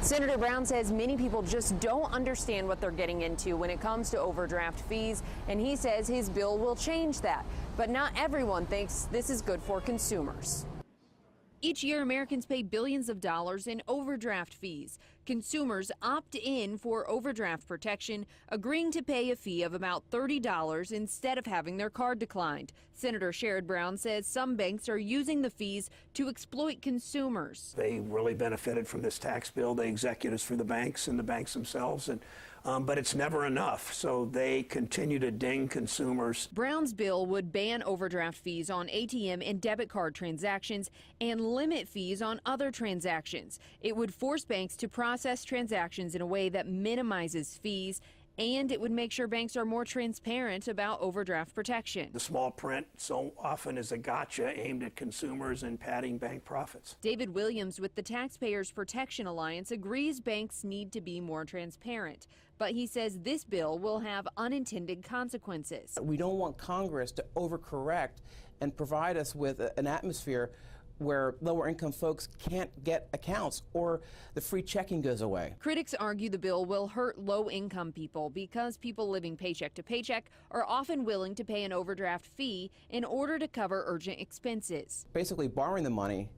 Senator Brown says many people just don't understand what they're getting into when it comes to overdraft fees, and he says his bill will change that. But not everyone thinks this is good for consumers. Each year, Americans pay billions of dollars in overdraft fees. Consumers opt in for overdraft protection, agreeing to pay a fee of about $30 instead of having their card declined. Senator Sherrod Brown says some banks are using the fees to exploit consumers. They really benefited from this tax bill, the executives for the banks and the banks themselves, but it's never enough, so they continue to ding consumers. Brown's bill would ban overdraft fees on ATM and debit card transactions and limit fees on other transactions. It would force banks to process transactions in a way that minimizes fees, and it would make sure banks are more transparent about overdraft protection. The small print so often is a gotcha aimed at consumers and padding bank profits. David Williams with the Taxpayers Protection Alliance agrees banks need to be more transparent, but he says this bill will have unintended consequences. We don't want Congress to overcorrect and provide us with an atmosphere where lower income folks can't get accounts or the free checking goes away. Critics argue the bill will hurt low income people because people living paycheck to paycheck are often willing to pay an overdraft fee in order to cover urgent expenses. Basically borrowing the money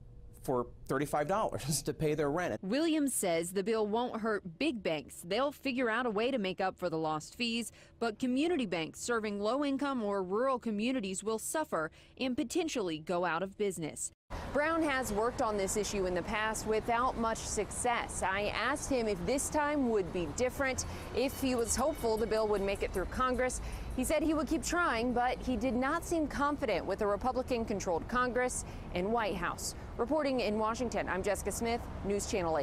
for $35 to pay their rent. Williams says the bill won't hurt big banks. They'll figure out a way to make up for the lost fees, but community banks serving low-income or rural communities will suffer and potentially go out of business. Brown has worked on this issue in the past without much success. I asked him if this time would be different, if he was hopeful the bill would make it through Congress. He said he would keep trying, but he did not seem confident with a Republican-controlled Congress and White House. Reporting in Washington, I'm Jessica Smith, News Channel 8.